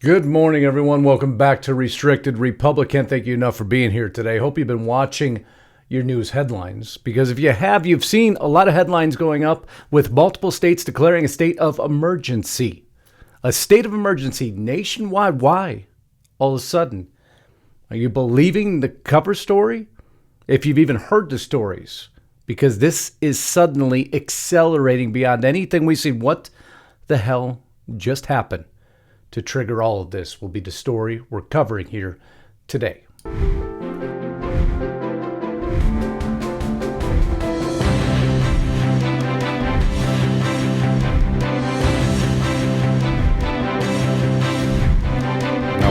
Good morning, everyone. Welcome back to Restricted Republic. Can't thank you enough for being here today. Hope you've been watching your news headlines, because if you have, you've seen a lot of headlines going up with multiple states declaring a state of emergency. A state of emergency nationwide. Why? All of a sudden. Are you believing the cover story? If you've even heard the stories, because this is suddenly accelerating beyond anything we've seen. What the hell just happened to trigger all of this will be the story we're covering here today.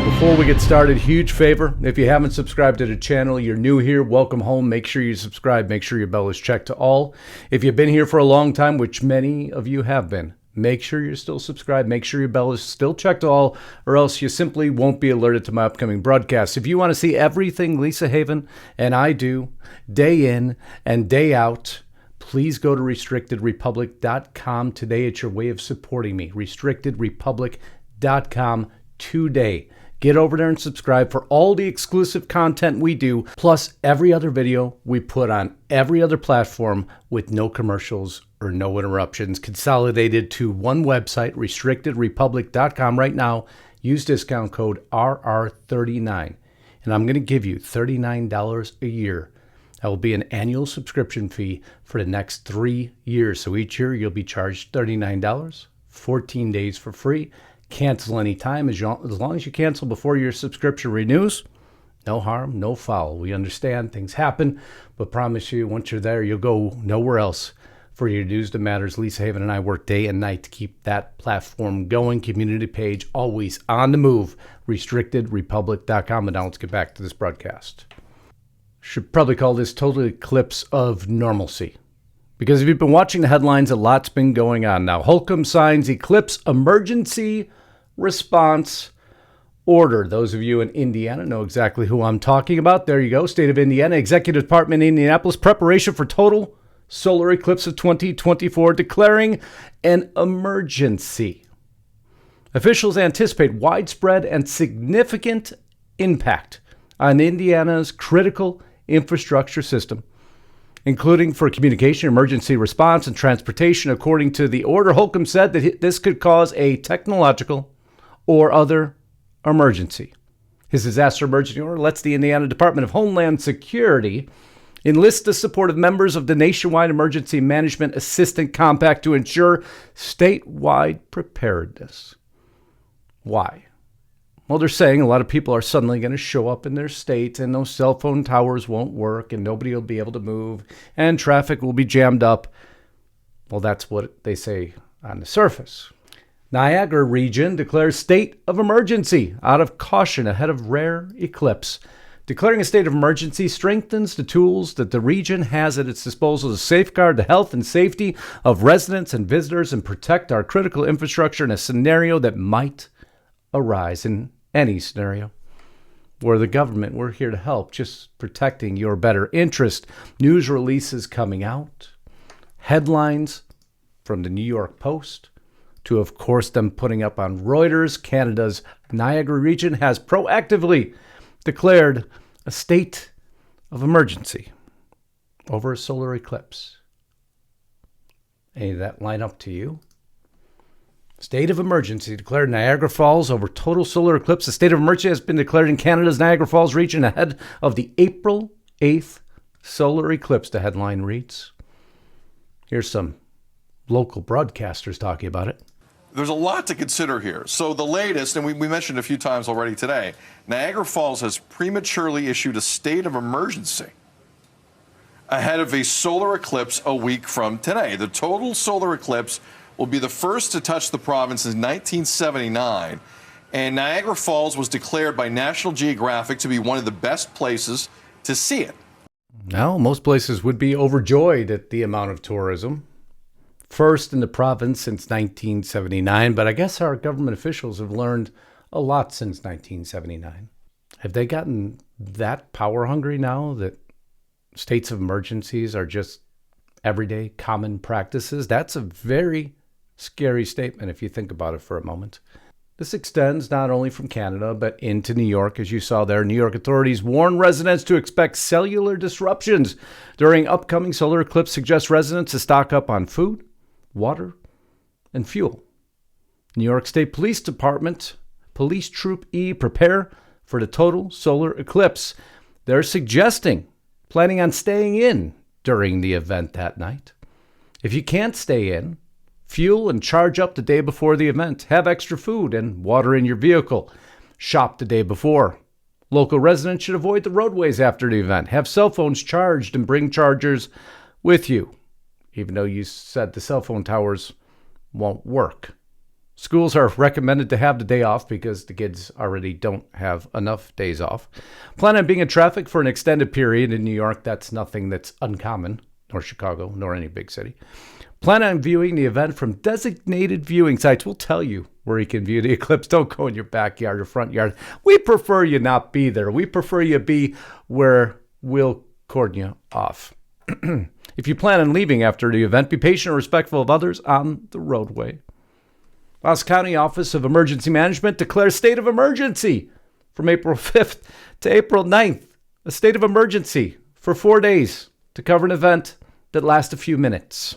Before we get started, huge favor, if you haven't subscribed to the channel, you're new here, welcome home. Make sure you subscribe. Make sure your bell is checked to all. If you've been here for a long time, which many of you have been, make sure you're still subscribed. Make sure your bell is still checked to all, or else you simply won't be alerted to my upcoming broadcasts. If you want to see everything Lisa Haven and I do day in and day out, please go to restrictedrepublic.com. Today, it's your way of supporting me. restrictedrepublic.com today. Get over there and subscribe for all the exclusive content we do, plus every other video we put on every other platform with no commercials or no interruptions, consolidated to one website, restrictedrepublic.com. Right now, use discount code RR39, and I'm going to give you $39 a year. That will be an annual subscription fee for the next 3 years. So each year you'll be charged $39, 14 days for free. Cancel anytime, as long as you cancel before your subscription renews. No harm, no foul. We understand things happen, but promise you, once you're there, you'll go nowhere else for your news that matters. Lisa Haven and I work day and night to keep that platform going. Community page always on the move. RestrictedRepublic.com. And now let's get back to this broadcast. Should probably call this total eclipse of normalcy, because if you've been watching the headlines, a lot's been going on now. Holcomb signs eclipse emergency response order. Those of you in Indiana know exactly who I'm talking about. There you go. State of Indiana, Executive Department in Indianapolis, preparation for total solar eclipse of 2024, declaring an emergency. Officials anticipate widespread and significant impact on Indiana's critical infrastructure system, including for communication, emergency response, and transportation. According to the order, Holcomb said that this could cause a technological or other emergency. His disaster emergency order lets the Indiana Department of Homeland Security enlist the support of members of the Nationwide Emergency Management Assistant Compact to ensure statewide preparedness. Why? Well, they're saying a lot of people are suddenly going to show up in their state, and those cell phone towers won't work, and nobody will be able to move, and traffic will be jammed up. Well, that's what they say on the surface. Niagara region declares state of emergency out of caution ahead of rare eclipse. Declaring a state of emergency strengthens the tools that the region has at its disposal to safeguard the health and safety of residents and visitors and protect our critical infrastructure in a scenario that might arise. In any scenario where the government, we're here to help, just protecting your better interest. News releases coming out, headlines from the New York Post, to, of course, them putting up on Reuters. Canada's Niagara region has proactively declared a state of emergency over a solar eclipse. Any of that line up to you? State of emergency declared in Niagara Falls over total solar eclipse. A state of emergency has been declared in Canada's Niagara Falls region ahead of the April 8th solar eclipse, the headline reads. Here's some local broadcasters talking about it. There's a lot to consider here. So the latest, and we mentioned a few times already today, Niagara Falls has prematurely issued a state of emergency ahead of a solar eclipse a week from today. The total solar eclipse will be the first to touch the province since 1979, and Niagara Falls was declared by National Geographic to be one of the best places to see it. Now, most places would be overjoyed at the amount of tourism. First in the province since 1979, but I guess our government officials have learned a lot since 1979. Have they gotten that power hungry now that states of emergencies are just everyday common practices? That's a very scary statement if you think about it for a moment. This extends not only from Canada, but into New York. As you saw there, New York authorities warn residents to expect cellular disruptions during upcoming solar eclipse, suggest residents to stock up on food, water, and fuel. New York State Police Department, Police Troop E, prepare for the total solar eclipse. They're planning on staying in during the event that night. If you can't stay in, fuel and charge up the day before the event. Have extra food and water in your vehicle. Shop the day before. Local residents should avoid the roadways after the event. Have cell phones charged and bring chargers with you, even though you said the cell phone towers won't work. Schools are recommended to have the day off because the kids already don't have enough days off. Plan on being in traffic for an extended period in New York. That's nothing that's uncommon, nor Chicago, nor any big city. Plan on viewing the event from designated viewing sites. We'll tell you where you can view the eclipse. Don't go in your backyard or front yard. We prefer you not be there. We prefer you be where we'll cordon you off. If you plan on leaving after the event, be patient and respectful of others on the roadway. Los County Office of Emergency Management declares state of emergency from April 5th to April 9th. A state of emergency for 4 days to cover an event that lasts a few minutes.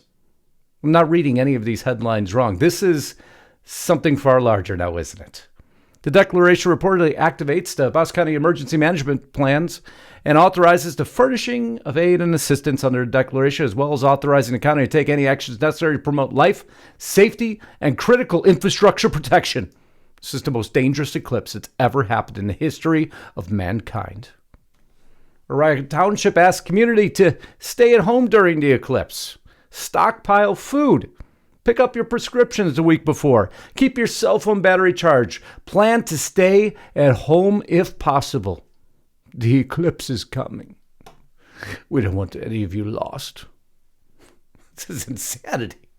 I'm not reading any of these headlines wrong. This is something far larger now, isn't it? The declaration reportedly activates the Bosque County Emergency Management Plans and authorizes the furnishing of aid and assistance under the declaration, as well as authorizing the county to take any actions necessary to promote life, safety, and critical infrastructure protection. This is the most dangerous eclipse that's ever happened in the history of mankind. Orion Township asks community to stay at home during the eclipse. Stockpile food. Pick up your prescriptions the week before. Keep your cell phone battery charged. Plan to stay at home if possible. The eclipse is coming. We don't want any of you lost. This is insanity.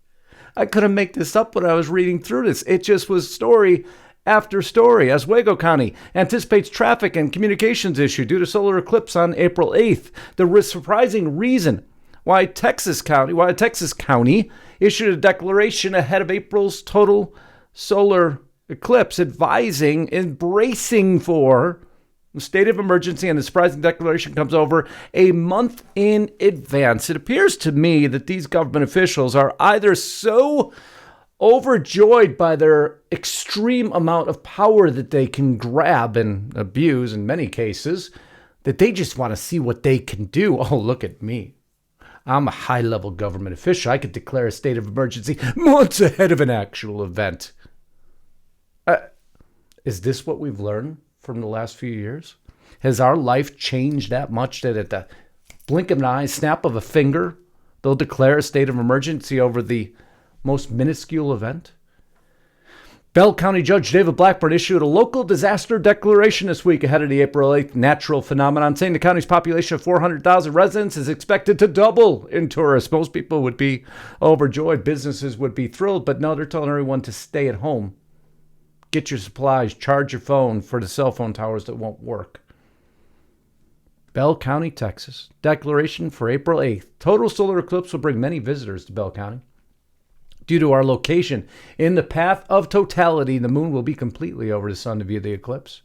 I couldn't make this up when I was reading through this. It just was story after story. Oswego County anticipates traffic and communications issue due to solar eclipse on April 8th. The surprising reason why a Texas county issued a declaration ahead of April's total solar eclipse, embracing for the state of emergency, and the surprising declaration comes over a month in advance. It appears to me that these government officials are either so overjoyed by their extreme amount of power that they can grab and abuse in many cases, that they just want to see what they can do. Oh, look at me. I'm a high-level government official. I could declare a state of emergency months ahead of an actual event. Is this what we've learned from the last few years? Has our life changed that much that at the blink of an eye, snap of a finger, they'll declare a state of emergency over the most minuscule event? Bell County Judge David Blackburn issued a local disaster declaration this week ahead of the April 8th natural phenomenon, saying the county's population of 400,000 residents is expected to double in tourists. Most people would be overjoyed. Businesses would be thrilled, but no, they're telling everyone to stay at home. Get your supplies, charge your phone for the cell phone towers that won't work. Bell County, Texas. Declaration for April 8th. Total solar eclipse will bring many visitors to Bell County. Due to our location in the path of totality, the moon will be completely over the sun to view the eclipse.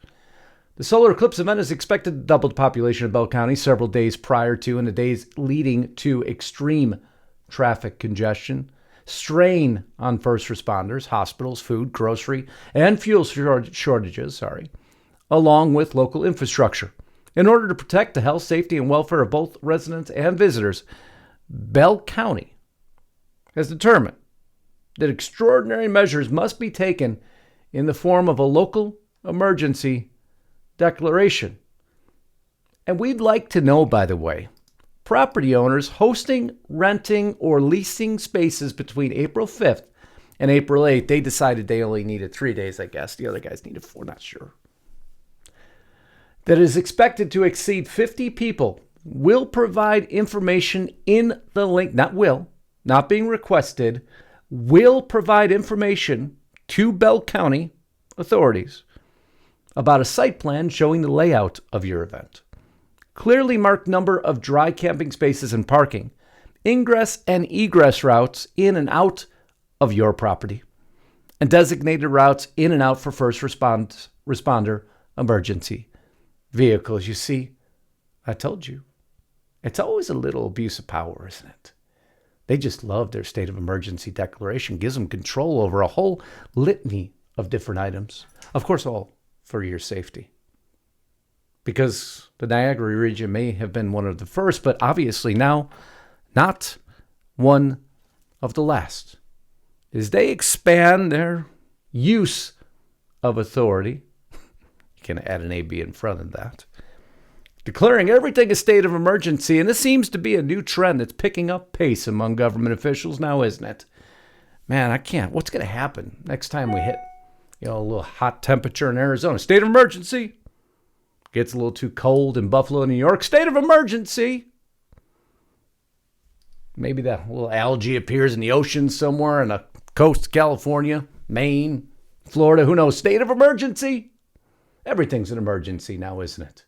The solar eclipse event is expected to double the population of Bell County several days prior to and the days leading to extreme traffic congestion, strain on first responders, hospitals, food, grocery, and fuel shortages, along with local infrastructure. In order to protect the health, safety, and welfare of both residents and visitors, Bell County has determined that extraordinary measures must be taken in the form of a local emergency declaration. And we'd like to know, by the way, property owners hosting, renting, or leasing spaces between April 5th and April 8th, they decided they only needed 3 days, I guess. The other guys needed 4, not sure. That is expected to exceed 50 people will provide information in the link, not being requested, will provide information to Bell County authorities about a site plan showing the layout of your event. Clearly marked number of dry camping spaces and parking, ingress and egress routes in and out of your property, and designated routes in and out for first responder emergency vehicles. You see, I told you, it's always a little abuse of power, isn't it? They just love their state of emergency declaration. Gives them control over a whole litany of different items. Of course, all for your safety. Because the Niagara region may have been one of the first, but obviously now not one of the last. As they expand their use of authority, you can add an AB in front of that, declaring everything a state of emergency, and this seems to be a new trend that's picking up pace among government officials now, isn't it? Man, I can't. What's going to happen next time we hit, a little hot temperature in Arizona? State of emergency. Gets a little too cold in Buffalo, New York. State of emergency. Maybe that little algae appears in the ocean somewhere on the coast of California, Maine, Florida. Who knows? State of emergency. Everything's an emergency now, isn't it?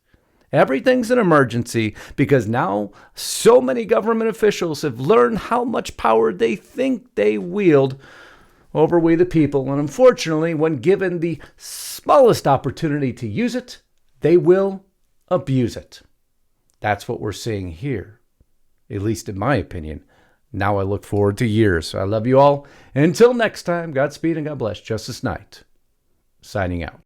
Everything's an emergency because now so many government officials have learned how much power they think they wield over we the people. And unfortunately, when given the smallest opportunity to use it, they will abuse it. That's what we're seeing here, at least in my opinion. Now I look forward to years. I love you all. Until next time, Godspeed and God bless. Justus Knight, signing out.